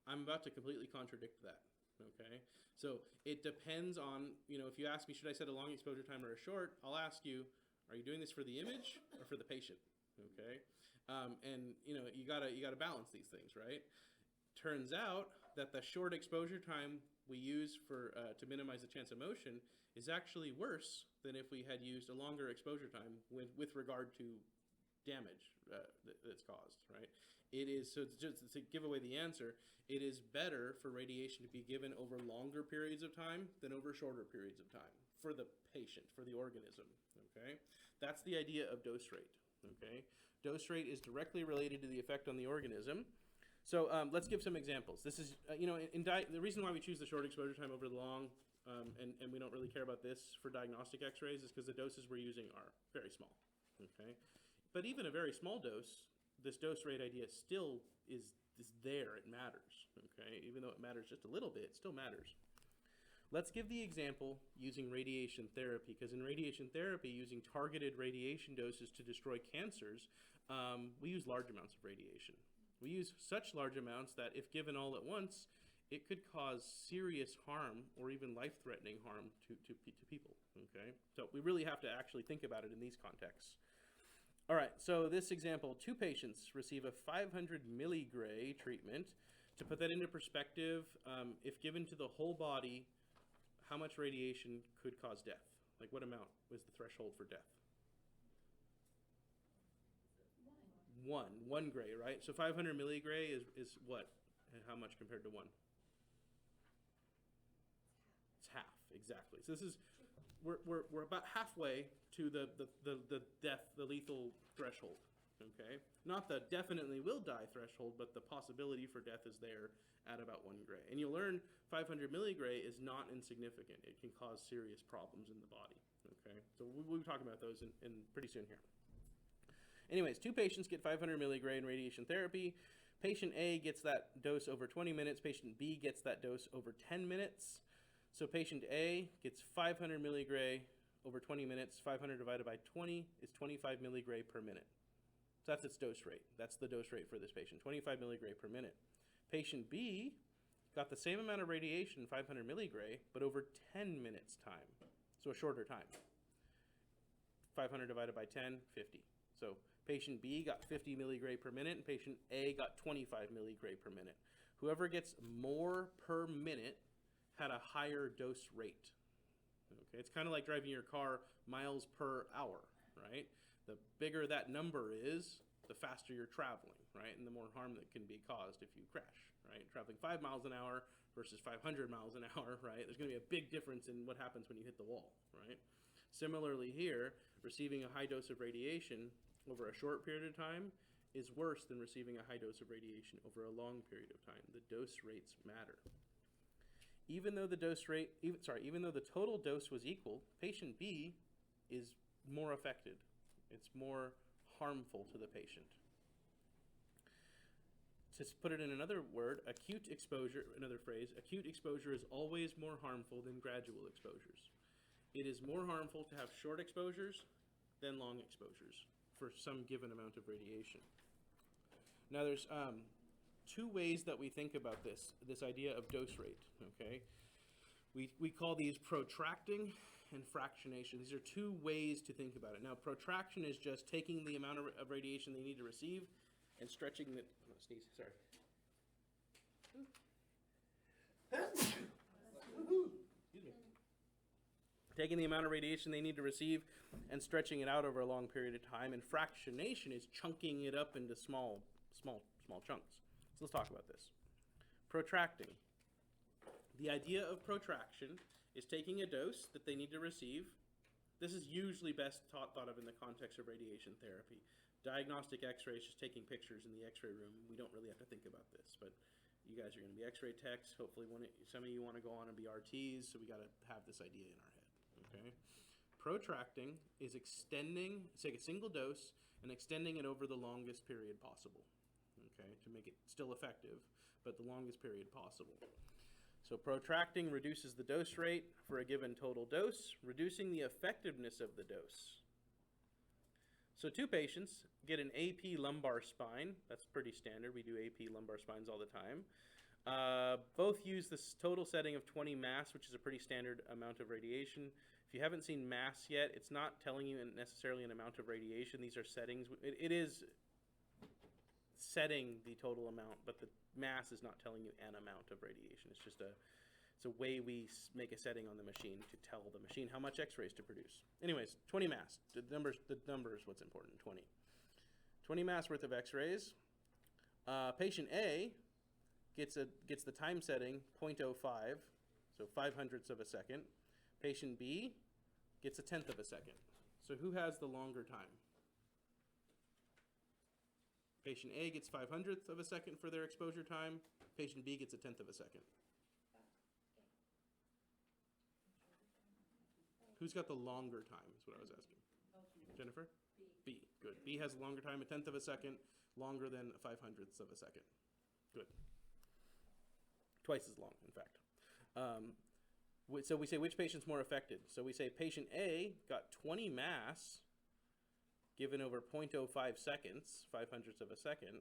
I'm about to completely contradict that, okay? So it depends on, if you ask me, should I set a long exposure time or a short, I'll ask you, are you doing this for the image or for the patient, okay? And you gotta balance these things, right? Turns out that the short exposure time we use to minimize the chance of motion is actually worse than if we had used a longer exposure time with regard to damage that's caused, right? It is, so just to give away the answer, it is better for radiation to be given over longer periods of time than over shorter periods of time for the patient, for the organism, okay? That's the idea of dose rate, okay? Dose rate is directly related to the effect on the organism. So let's give some examples. This is, the reason why we choose the short exposure time over the long, and we don't really care about this for diagnostic x-rays, is because the doses we're using are very small, okay? But even a very small dose, this dose rate idea still is there, it matters, okay? Even though it matters just a little bit, it still matters. Let's give the example using radiation therapy, because in radiation therapy, using targeted radiation doses to destroy cancers, we use large amounts of radiation. We use such large amounts that if given all at once, it could cause serious harm or even life-threatening harm to people, okay? So we really have to actually think about it in these contexts. All right, so this example, 2 patients receive a 500 milligray treatment. To put that into perspective, if given to the whole body, how much radiation could cause death? Like what amount was the threshold for death? 1 gray, right? So 500 milligray is what? And how much compared to 1? It's half, exactly. So this is, we're about halfway to the death, the lethal threshold, okay? Not the definitely will die threshold, but the possibility for death is there at about 1 gray. And you'll learn 500 milligray is not insignificant. It can cause serious problems in the body, okay? So we'll be talking about those in pretty soon here. Anyways, 2 patients get 500 milligray in radiation therapy. Patient A gets that dose over 20 minutes. Patient B gets that dose over 10 minutes. So patient A gets 500 milligray over 20 minutes. 500 divided by 20 is 25 milligray per minute. So that's its dose rate. That's the dose rate for this patient, 25 milligray per minute. Patient B got the same amount of radiation, 500 milligray, but over 10 minutes time. So a shorter time. 500 divided by 10, 50. So patient B got 50 milligray per minute, and patient A got 25 milligray per minute. Whoever gets more per minute had a higher dose rate. Okay, it's kind of like driving your car miles per hour, right? The bigger that number is, the faster you're traveling, right? And the more harm that can be caused if you crash, right? Traveling 5 miles an hour versus 500 miles an hour, right? There's going to be a big difference in what happens when you hit the wall, right? Similarly here, receiving a high dose of radiation over a short period of time is worse than receiving a high dose of radiation over a long period of time. The dose rates matter. even though the total dose was equal, patient B is more affected. It's more harmful to the patient. To put it in another word, acute exposure is always more harmful than gradual exposures. It is more harmful to have short exposures than long exposures for some given amount of radiation. Now there's two ways that we think about this idea of dose rate, okay? We call these protracting and fractionation. These are two ways to think about it. Now protraction is just taking the amount of radiation they need to receive and stretching the, sneeze, sorry. Excuse me. Taking the amount of radiation they need to receive and stretching it out over a long period of time. And fractionation is chunking it up into small chunks. So let's talk about this. Protracting. The idea of protraction is taking a dose that they need to receive. This is usually best thought of in the context of radiation therapy. Diagnostic x-ray is just taking pictures in the x-ray room. We don't really have to think about this, but you guys are going to be x-ray techs. Hopefully some of you want to go on and be RTs, so we got to have this idea in our head, okay? Protracting is take a single dose and extending it over the longest period possible, okay, to make it still effective, but the longest period possible. So protracting reduces the dose rate for a given total dose, reducing the effectiveness of the dose. So two patients get an AP lumbar spine. That's pretty standard. We do AP lumbar spines all the time. Both use this total setting of 20 mass, which is a pretty standard amount of radiation. If you haven't seen mass yet, it's not telling you necessarily an amount of radiation. These are settings. It is setting the total amount, but the mass is not telling you an amount of radiation. It's just it's a way we make a setting on the machine to tell the machine how much x-rays to produce. Anyways, 20 mass. The number is what's important, 20. 20 mass worth of x-rays. Patient A gets the time setting 0.05, so 5/100ths of a second. Patient B gets a 1/10 of a second. So who has the longer time? Patient A gets 5/100ths of a second for their exposure time. Patient B gets a 1/10 of a second. Who's got the longer time is what I was asking. Jennifer? B. Good. B has a longer time, a 1/10 of a second, longer than 5/100ths of a second. Good. Twice as long, in fact. So we say which patient's more affected. So we say patient A got 20 mass given over 0.05 seconds, 5/100ths of a second.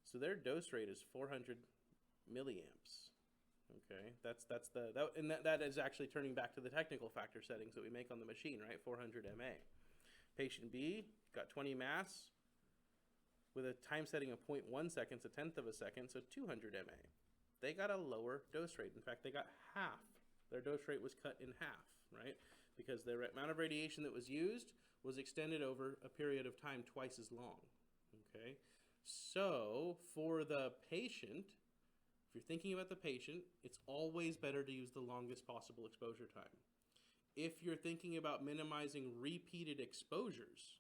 So their dose rate is 400 milliamps. Okay, that is actually turning back to the technical factor settings that we make on the machine, right? 400 MA. Patient B got 20 mass with a time setting of 0.1 seconds, a 1/10 of a second, so 200 MA. They got a lower dose rate. In fact, they got half. Their dose rate was cut in half, right? Because the amount of radiation that was used was extended over a period of time twice as long, okay? So for the patient, if you're thinking about the patient, it's always better to use the longest possible exposure time. If you're thinking about minimizing repeated exposures,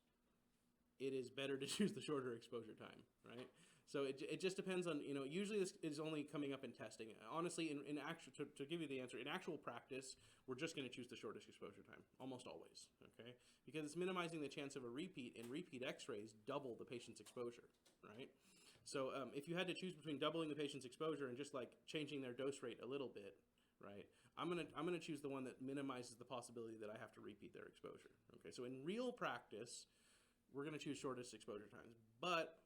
it is better to choose the shorter exposure time, right? So it just depends on, usually this is only coming up in testing. Honestly, in actual, to give you the answer, in actual practice, we're just going to choose the shortest exposure time, almost always, okay? Because it's minimizing the chance of a repeat, and repeat x-rays double the patient's exposure, right? So if you had to choose between doubling the patient's exposure and just like changing their dose rate a little bit, right? I'm gonna choose the one that minimizes the possibility that I have to repeat their exposure. Okay, so in real practice, we're gonna choose shortest exposure times, but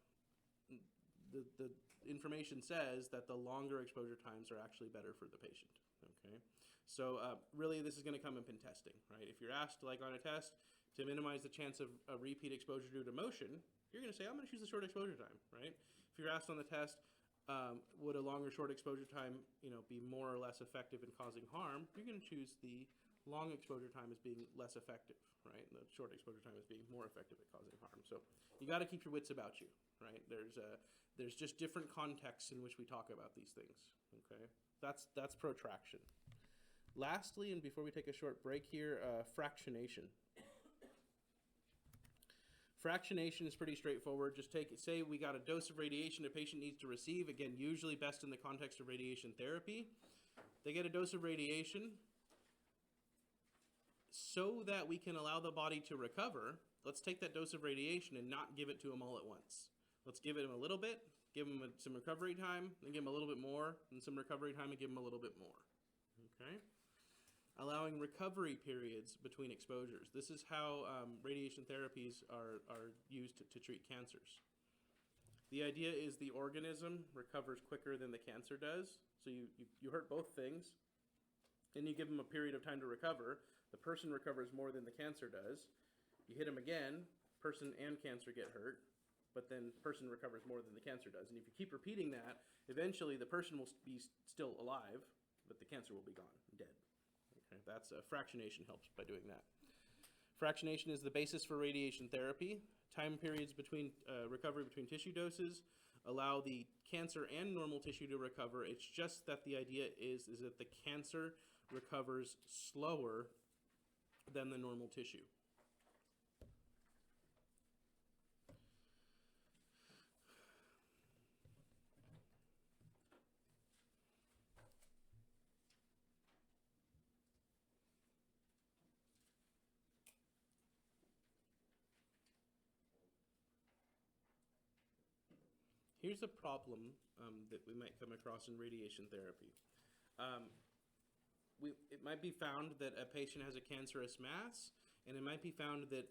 the information says that the longer exposure times are actually better for the patient. Okay, so really this is gonna come up in testing, right? If you're asked like on a test to minimize the chance of a repeat exposure due to motion, you're gonna say I'm gonna choose the short exposure time, right? If you're asked on the test, would a longer short exposure time, be more or less effective in causing harm? You're going to choose the long exposure time as being less effective, right? The short exposure time as being more effective at causing harm. So you got to keep your wits about you, right? There's just different contexts in which we talk about these things. Okay, that's protraction. Lastly, and before we take a short break here, fractionation. Fractionation is pretty straightforward. Just say we got a dose of radiation a patient needs to receive. Again, usually best in the context of radiation therapy. They get a dose of radiation so that we can allow the body to recover. Let's take that dose of radiation and not give it to them all at once. Let's give them a little bit, give them some recovery time, then give them a little bit more, and some recovery time, and give them a little bit more. Okay? Allowing recovery periods between exposures. This is how radiation therapies are used to treat cancers. The idea is the organism recovers quicker than the cancer does. So you hurt both things, then you give them a period of time to recover. The person recovers more than the cancer does. You hit them again, person and cancer get hurt, but then person recovers more than the cancer does. And if you keep repeating that, eventually the person will be still alive, but the cancer will be gone, dead. Okay, that's fractionation helps by doing that. Fractionation is the basis for radiation therapy. Time periods between recovery between tissue doses allow the cancer and normal tissue to recover. It's just that the idea is that the cancer recovers slower than the normal tissue. Here's a problem that we might come across in radiation therapy. It might be found that a patient has a cancerous mass, and it might be found that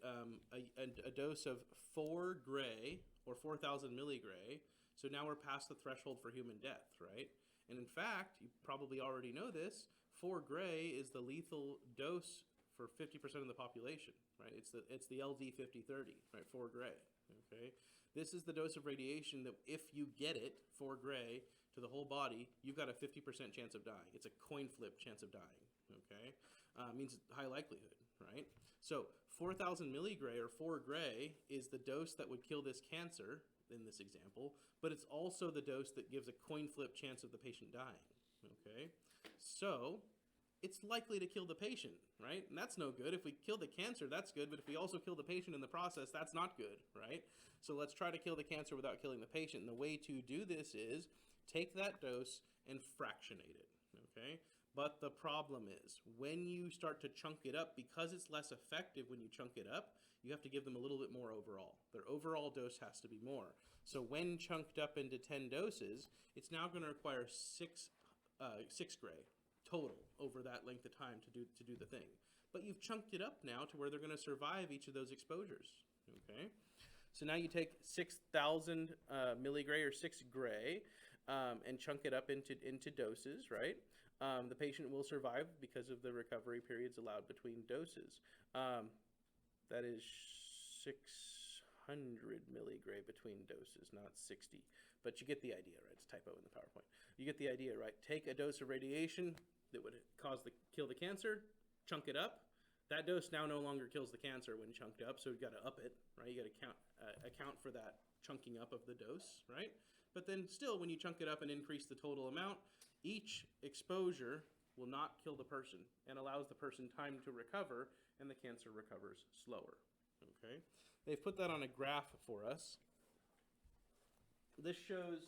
a dose of 4 gray or 4,000 milligray, so now we're past the threshold for human death, right? And in fact, you probably already know this, 4 gray is the lethal dose for 50% of the population, right? It's the LD 50/30, right? 4 gray, okay? This is the dose of radiation that if you get it, 4 gray, to the whole body, you've got a 50% chance of dying. It's a coin flip chance of dying, okay? Means high likelihood, right? So 4,000 milligray or 4 gray is the dose that would kill this cancer in this example, but it's also the dose that gives a coin flip chance of the patient dying, okay? So it's likely to kill the patient, right? And that's no good. If we kill the cancer, that's good, but if we also kill the patient in the process, that's not good, right? So let's try to kill the cancer without killing the patient. And the way to do this is take that dose and fractionate it, okay? But the problem is, when you start to chunk it up, because it's less effective when you chunk it up, you have to give them a little bit more overall. Their overall dose has to be more. So when chunked up into 10 doses, it's now going to require 6 gray total over that length of time to do the thing. But you've chunked it up now to where they're going to survive each of those exposures, okay? So now you take 6,000 milligray or 6 gray and chunk it up into doses, right? The patient will survive because of the recovery periods allowed between doses. That is 600 milligray between doses, not 60. But you get the idea, right? It's a typo in the PowerPoint. You get the idea, right? Take a dose of radiation that would kill the cancer, chunk it up. That dose now no longer kills the cancer when chunked up, so you've got to up it, right? You got to account for that chunking up of the dose, right? But then still, when you chunk it up and increase the total amount, each exposure will not kill the person and allows the person time to recover, and the cancer recovers slower, okay? They've put that on a graph for us. This shows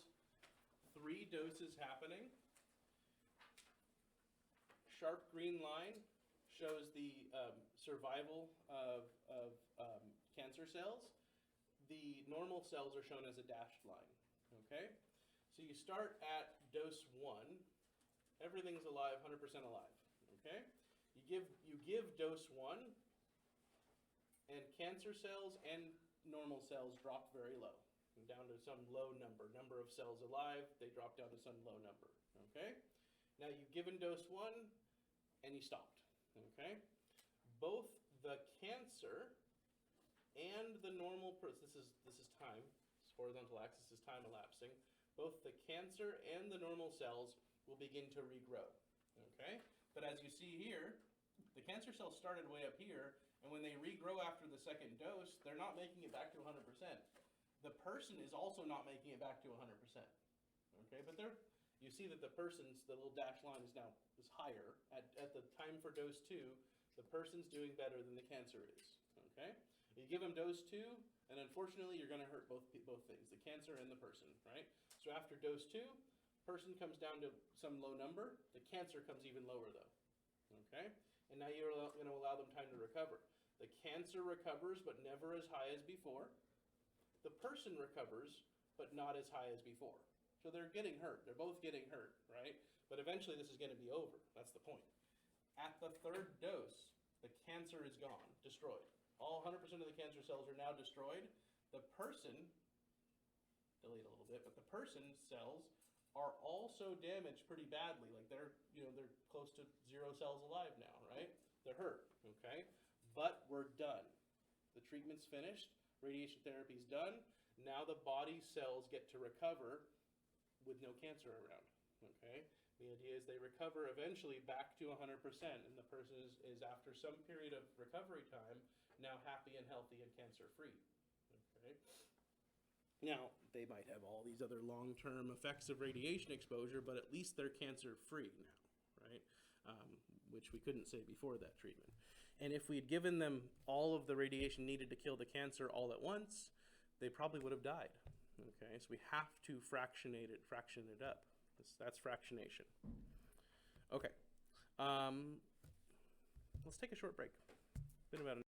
3 doses happening. Sharp green line shows the survival of cancer cells. The normal cells are shown as a dashed line, okay? So you start at dose 1. Everything's alive, 100% alive, okay? You give dose 1, and cancer cells and normal cells drop very low, down to some low number of cells alive, they drop down to some low number, okay? Now you've given dose 1, and you stopped, okay? Both the cancer and the normal, this is time, this horizontal axis is time elapsing. Both the cancer and the normal cells will begin to regrow, okay? But as you see here, the cancer cells started way up here, and when they regrow after the second dose, they're not making it back to 100%. The person is also not making it back to 100%, okay? But you see that the little dashed line is higher. At the time for dose 2, the person's doing better than the cancer is, okay? You give them dose 2, and unfortunately, you're going to hurt both things, the cancer and the person, right? So after dose 2, Person comes down to some low number. The cancer comes even lower though. Okay? And now you're going to allow them time to recover. The cancer recovers, but never as high as before. The person recovers, but not as high as before. So they're getting hurt. They're both getting hurt, right? But eventually this is going to be over. That's the point. At the third dose, the cancer is gone, destroyed. All 100% of the cancer cells are now destroyed. The person, delete a little bit, but the person's cells are also damaged pretty badly. Like they're close to 0 cells alive now, right? They're hurt, okay? But we're done. The treatment's finished. Radiation therapy's done. Now the body cells get to recover with no cancer around, okay? The idea is they recover eventually back to 100%, and the person is after some period of recovery time, now happy and healthy and cancer-free, okay? Now, they might have all these other long-term effects of radiation exposure, but at least they're cancer-free now, right? Which we couldn't say before that treatment. And if we'd given them all of the radiation needed to kill the cancer all at once, they probably would have died, okay? So we have to fraction it up. That's fractionation. Okay, let's take a short break. Been about